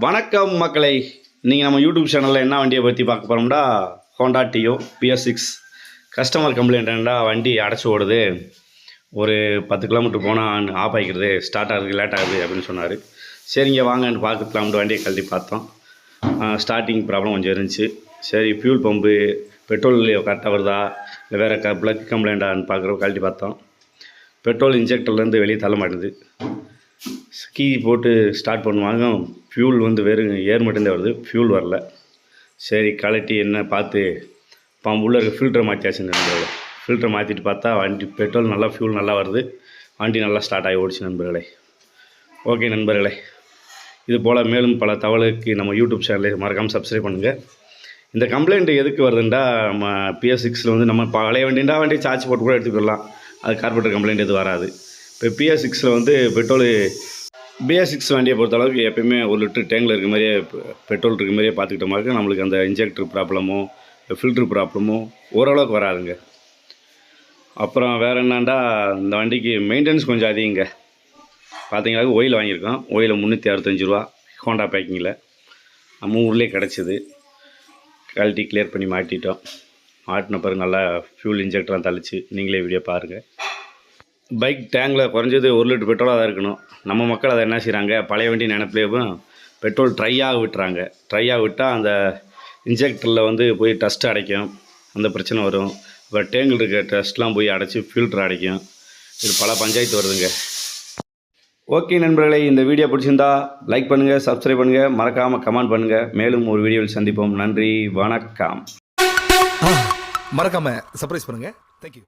வணக்கம் மக்களை. நீங்கள் நம்ம யூடியூப் சேனலில் என்ன வண்டியை பற்றி பார்க்க போகிறோம்னா, Honda deo PS6 customer complaint என்னடா வண்டி அடைச்சி ஓடுது, ஒரு 10 கிலோமீட்டர் போனால் ஆஃப் ஆகிக்கிறது, ஸ்டார்ட் ஆகுது, லேட் ஆகுது அப்படின்னு சொன்னார். சரிங்க வாங்கன்னு பார்த்துக்கலாம்னு வண்டியை கழட்டி பார்த்தோம். ஸ்டார்டிங் ப்ராப்ளம் கொஞ்சம் இருந்துச்சு. சரி ஃபியூல் பம்பு பெட்ரோல் கரெக்டாக வருதா இல்லை வேறு ப்ளக் கம்ப்ளைண்ட்டான்னு கழட்டி பார்த்தோம். பெட்ரோல் இன்ஜெக்டர்லேருந்து வெளியே தள்ள மாட்டேது. கீ போட்டு ஸ்டார்ட் பண்ணுவாங்க, ஃபியூல் வெறும் ஏர் மட்டும்தான் வருது, ஃபியூல் வரல. சரி கழட்டி என்ன பார்த்து உள்ளே இருக்க ஃபில்டரை மாற்றியாச்சு நண்பர்களே. ஃபில்டரை மாற்றிட்டு பார்த்தா வண்டி பெட்ரோல் நல்லா ஃபியூல் நல்லா வருது, வண்டி நல்லா ஸ்டார்ட் ஆகி ஓடிச்சு நண்பர்களே. ஓகே நண்பர்களே, இது போல் மேலும் பல தகவலுக்கு நம்ம யூடியூப் சேனலை மறக்காமல் சப்ஸ்கிரைப் பண்ணுங்கள். இந்த கம்ப்ளைண்ட் எதுக்கு வருதுன்றா, நம்ம PS6 நம்ம பழைய வண்டி சார்ஜ் போட்டு கூட எடுத்துக்கலாம், அது கார்பரேட்டர் கம்ப்ளைண்ட் எதுவும் வராது. இப்போ PS6 பெட்ரோல் PS6 வண்டியை பொறுத்தளவுக்கு எப்போயுமே 1 லிட்டர் டேங்கில் இருக்க மாதிரியே பெட்ரோல் இருக்க மாதிரியே பார்த்துக்கிட்டோமாக்க நம்மளுக்கு அந்த இன்ஜெக்டர் ப்ராப்ளமோ ஃபில்ட்ரு ப்ராப்ளமோ ஓரளவுக்கு வராதுங்க. அப்புறம் வேறு என்னண்டா, இந்த வண்டிக்கு மெயின்டெனன்ஸ் கொஞ்சம் அதிகங்க. பார்த்தீங்கன்னா ஓயில் வாங்கியிருக்கோம், ஓயில் 365 ரூபா ஹோண்டா பேக்கிங்கில் நம்ம ஊர்லேயே கிடச்சிது. கழட்டி கிளியர் பண்ணி மாட்டிட்டோம். மாட்டின பிறகு நல்லா ஃபியூல் இன்ஜெக்டர்லாம் தள்ளிச்சு, நீங்களே வீடியோ பாருங்கள். பைக் டேங்கில் குறைஞ்சது 1 லிட்டர் பெட்ரோலாக தான் இருக்கணும். நம்ம மக்கள் அதை என்ன செய்கிறாங்க, பழைய வண்டி நினைப்பிலேயும் பெட்ரோல் ட்ரையாக விட்டுறாங்க. ட்ரையாக விட்டால் அந்த இன்ஜெக்டரில் போய் டஸ்ட்டு அடைக்கும், அந்த பிரச்சனை வரும். இப்போ டேங்கில் இருக்க டஸ்ட்லாம் போய் அடைச்சி ஃபில்ட்ரு அடைக்கும். இது பல பஞ்சாயத்து வருதுங்க. ஓகே நண்பர்களே, இந்த வீடியோ பிடிச்சிருந்தா லைக் பண்ணுங்கள், சப்ஸ்கிரைப் பண்ணுங்கள், மறக்காமல் கமெண்ட் பண்ணுங்கள். மேலும் ஒரு வீடியோவில் சந்திப்போம். நன்றி, வணக்கம். மறக்காமல் சர்ப்ரைஸ் பண்ணுங்கள்.